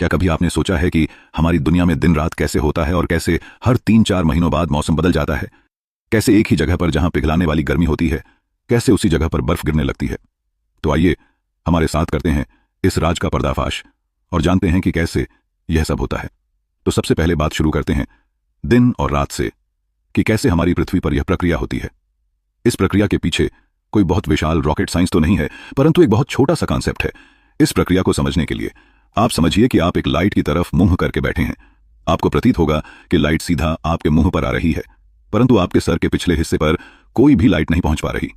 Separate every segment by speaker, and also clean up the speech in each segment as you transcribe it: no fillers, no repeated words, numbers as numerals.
Speaker 1: क्या कभी आपने सोचा है कि हमारी दुनिया में दिन रात कैसे होता है और कैसे हर 3-4 महीनों बाद मौसम बदल जाता है? कैसे एक ही जगह पर जहां पिघलाने वाली गर्मी होती है, कैसे उसी जगह पर बर्फ गिरने लगती है? तो आइए हमारे साथ करते हैं इस राज का पर्दाफाश और जानते हैं कि कैसे यह सब होता है। तो सबसे पहले बात शुरू करते हैं दिन और रात से, कि कैसे हमारी पृथ्वी पर यह प्रक्रिया होती है। इस प्रक्रिया के पीछे कोई बहुत विशाल रॉकेट साइंस तो नहीं है, परंतु एक बहुत छोटा सा कॉन्सेप्ट है। इस प्रक्रिया को समझने के लिए आप समझिए कि आप एक लाइट की तरफ मुंह करके बैठे हैं। आपको प्रतीत होगा कि लाइट सीधा आपके मुंह पर आ रही है, परंतु आपके सर के पिछले हिस्से पर कोई भी लाइट नहीं पहुंच पा रही।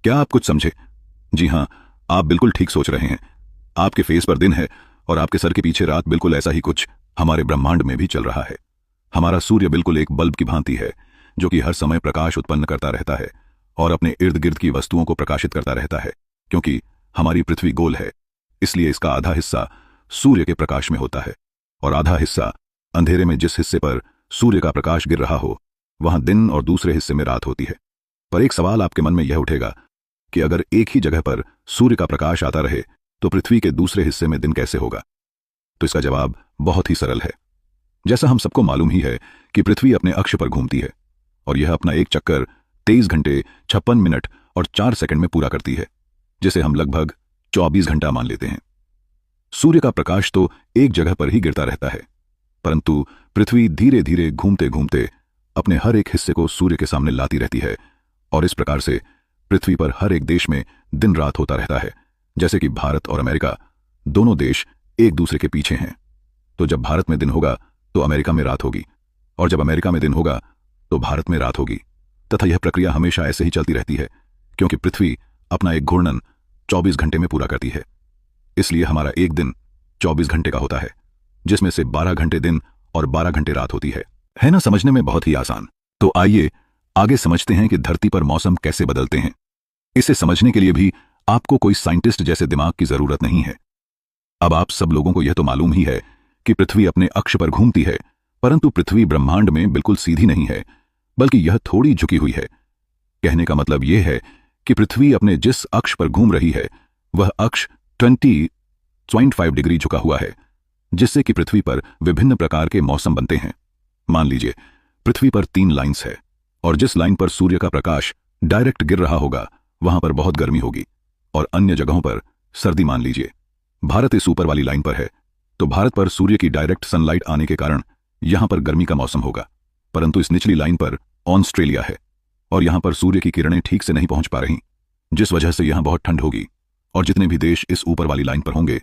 Speaker 1: क्या आप कुछ समझे? जी हां, आप बिल्कुल ठीक सोच रहे हैं। आपके फेस पर दिन है और आपके सर के पीछे रात। बिल्कुल ऐसा ही कुछ हमारे ब्रह्मांड में भी चल रहा है। हमारा सूर्य बिल्कुल एक बल्ब की भांति है, जो कि हर समय प्रकाश उत्पन्न करता रहता है और अपने इर्द गिर्द की वस्तुओं को प्रकाशित करता रहता है। क्योंकि हमारी पृथ्वी गोल है, इसलिए इसका आधा हिस्सा सूर्य के प्रकाश में होता है और आधा हिस्सा अंधेरे में। जिस हिस्से पर सूर्य का प्रकाश गिर रहा हो वहां दिन और दूसरे हिस्से में रात होती है। पर एक सवाल आपके मन में यह उठेगा कि अगर एक ही जगह पर सूर्य का प्रकाश आता रहे तो पृथ्वी के दूसरे हिस्से में दिन कैसे होगा? तो इसका जवाब बहुत ही सरल है। जैसा हम सबको मालूम ही है कि पृथ्वी अपने अक्ष पर घूमती है और यह अपना एक चक्कर 23 घंटे 56 मिनट और 4 सेकंड में पूरा करती है, जिसे हम लगभग 24 घंटा मान लेते हैं। सूर्य का प्रकाश तो एक जगह पर ही गिरता रहता है, परंतु पृथ्वी धीरे धीरे घूमते घूमते अपने हर एक हिस्से को सूर्य के सामने लाती रहती है और इस प्रकार से पृथ्वी पर हर एक देश में दिन रात होता रहता है। जैसे कि भारत और अमेरिका दोनों देश एक दूसरे के पीछे हैं, तो जब भारत में दिन होगा तो अमेरिका में रात होगी, और जब अमेरिका में दिन होगा तो भारत में रात होगी। तथा यह प्रक्रिया हमेशा ऐसे ही चलती रहती है, क्योंकि पृथ्वी अपना एक घूर्णन 24 घंटे में पूरा करती है। इसलिए हमारा एक दिन 24 घंटे का होता है, जिसमें से 12 घंटे दिन और 12 घंटे रात होती है ना? समझने में बहुत ही आसान। तो आइए आगे समझते हैं कि धरती पर मौसम कैसे बदलते हैं। इसे समझने के लिए भी आपको कोई साइंटिस्ट जैसे दिमाग की जरूरत नहीं है। अब आप सब लोगों को यह तो मालूम ही है कि पृथ्वी अपने अक्ष पर घूमती है, परंतु पृथ्वी ब्रह्मांड में बिल्कुल सीधी नहीं है, बल्कि यह थोड़ी झुकी हुई है। कहने का मतलब यह है कि पृथ्वी अपने जिस अक्ष पर घूम रही है वह अक्ष 20.5 डिग्री झुका हुआ है, जिससे कि पृथ्वी पर विभिन्न प्रकार के मौसम बनते हैं। मान लीजिए पृथ्वी पर 3 लाइन्स है और जिस लाइन पर सूर्य का प्रकाश डायरेक्ट गिर रहा होगा वहां पर बहुत गर्मी होगी और अन्य जगहों पर सर्दी। मान लीजिए भारत इस ऊपर वाली लाइन पर है, तो भारत पर सूर्य की डायरेक्ट सनलाइट आने के कारण यहां पर गर्मी का मौसम होगा, परंतु इस निचली लाइन पर ऑस्ट्रेलिया है और यहां पर सूर्य की किरणें ठीक से नहीं पहुंच पा रही, जिस वजह से यहां बहुत ठंड होगी। और जितने भी देश इस ऊपर वाली लाइन पर होंगे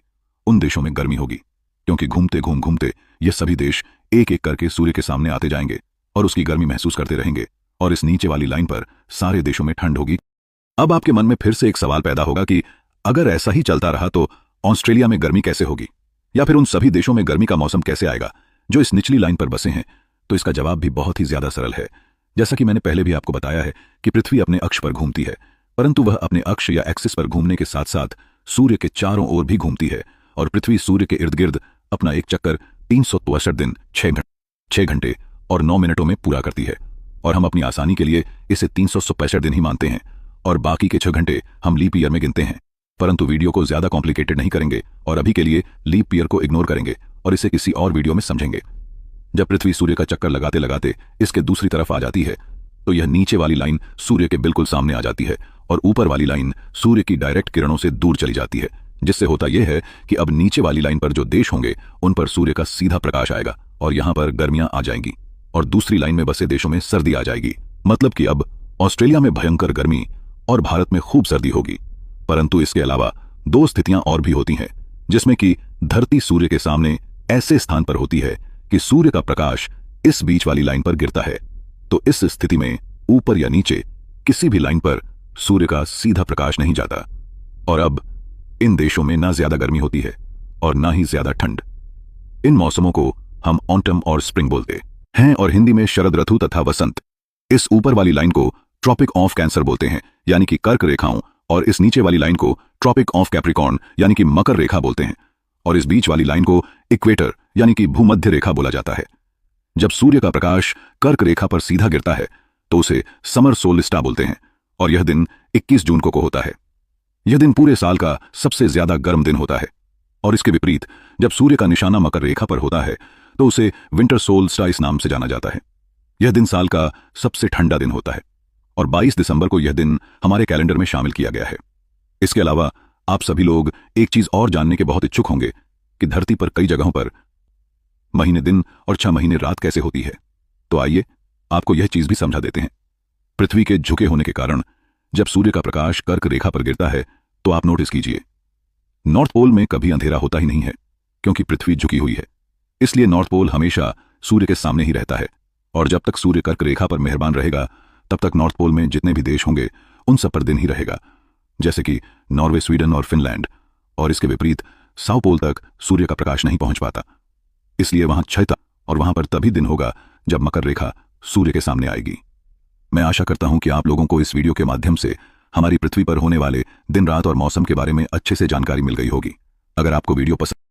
Speaker 1: उन देशों में गर्मी होगी, क्योंकि घूमते ये सभी देश एक एक करके सूर्य के सामने आते जाएंगे और उसकी गर्मी महसूस करते रहेंगे, और इस नीचे वाली लाइन पर सारे देशों में ठंड होगी। अब आपके मन में फिर से एक सवाल पैदा होगा कि अगर ऐसा ही चलता रहा तो ऑस्ट्रेलिया में गर्मी कैसे होगी, या फिर उन सभी देशों में गर्मी का मौसम कैसे आएगा जो इस निचली लाइन पर बसे हैं? तो इसका जवाब भी बहुत ही ज्यादा सरल है। जैसा कि मैंने पहले भी आपको बताया है कि पृथ्वी अपने अक्ष पर घूमती है, परंतु वह अपने अक्ष या एक्सिस पर घूमने के साथ साथ सूर्य के चारों ओर भी घूमती है और पृथ्वी सूर्य के इर्द गिर्द अपना एक चक्कर 363 दिन 6 घंटे और 9 मिनटों में पूरा करती है। और हम अपनी आसानी के लिए इसे 365 दिन ही मानते हैं और बाकी के 6 घंटे हम लीप ईयर में गिनते हैं। परंतु वीडियो को ज्यादा कॉम्प्लिकेटेड नहीं करेंगे और अभी के लिए लीप ईयर को इग्नोर करेंगे और इसे किसी और वीडियो में समझेंगे। जब पृथ्वी सूर्य का चक्कर लगाते लगाते इसके दूसरी तरफ आ जाती है तो यह नीचे वाली लाइन सूर्य के बिल्कुल सामने आ जाती है और ऊपर वाली लाइन सूर्य की डायरेक्ट किरणों से दूर चली जाती है, जिससे होता यह है कि अब नीचे वाली लाइन पर जो देश होंगे उन पर सूर्य का सीधा प्रकाश आएगा और यहां पर गर्मियां आ जाएंगी और दूसरी लाइन में बसे देशों में सर्दी आ जाएगी। मतलब कि अब ऑस्ट्रेलिया में भयंकर गर्मी और भारत में खूब सर्दी होगी। परंतु इसके अलावा 2 स्थितियां और भी होती हैं, जिसमें कि धरती सूर्य के सामने ऐसे स्थान पर होती है कि सूर्य का प्रकाश इस बीच वाली लाइन पर गिरता है। तो इस स्थिति में ऊपर या नीचे किसी भी लाइन पर सूर्य का सीधा प्रकाश नहीं जाता और अब इन देशों में ना ज्यादा गर्मी होती है और ना ही ज्यादा ठंड। इन मौसमों को हम ऑटम और स्प्रिंग बोलते हैं और हिंदी में शरद ऋतु तथा वसंत। इस ऊपर वाली लाइन को ट्रॉपिक ऑफ कैंसर बोलते हैं, यानी कि कर्क रेखाओं, और इस नीचे वाली लाइन को ट्रॉपिक ऑफ कैप्रिकॉर्न यानी कि मकर रेखा बोलते हैं, और इस बीच वाली लाइन को इक्वेटर यानी कि भूमध्य रेखा बोला जाता है। जब सूर्य का प्रकाश कर्क रेखा पर सीधा गिरता है तो उसे समर सोलिस्टा बोलते हैं और यह दिन 21 जून को होता है। यह दिन पूरे साल का सबसे ज्यादा गर्म दिन होता है और इसके विपरीत जब सूर्य का निशाना मकर रेखा पर होता है तो उसे विंटर सोल्स्टाइस नाम से जाना जाता है। यह दिन साल का सबसे ठंडा दिन होता है और 22 दिसंबर को यह दिन हमारे कैलेंडर में शामिल किया गया है। इसके अलावा आप सभी लोग एक चीज और जानने के बहुत इच्छुक होंगे कि धरती पर कई जगहों पर महीने दिन और 6 महीने रात कैसे होती है। तो आइए आपको यह चीज भी समझा देते हैं। पृथ्वी के झुके होने के कारण जब सूर्य का प्रकाश कर्क रेखा पर गिरता है तो आप नोटिस कीजिए, नॉर्थ पोल में कभी अंधेरा होता ही नहीं है क्योंकि पृथ्वी झुकी हुई है। इसलिए नॉर्थ पोल हमेशा सूर्य के सामने ही रहता है और जब तक सूर्य कर्क रेखा पर मेहरबान रहेगा तब तक नॉर्थ पोल में जितने भी देश होंगे उन सब पर दिन ही रहेगा, जैसे कि नॉर्वे, स्वीडन और फिनलैंड। और इसके विपरीत साउथ पोल तक सूर्य का प्रकाश नहीं पहुंच पाता, इसलिए वहां छाया और वहां पर तभी दिन होगा जब मकर रेखा सूर्य के सामने आएगी। मैं आशा करता हूं कि आप लोगों को इस वीडियो के माध्यम से हमारी पृथ्वी पर होने वाले दिन रात और मौसम के बारे में अच्छे से जानकारी मिल गई होगी। अगर आपको वीडियो पसंद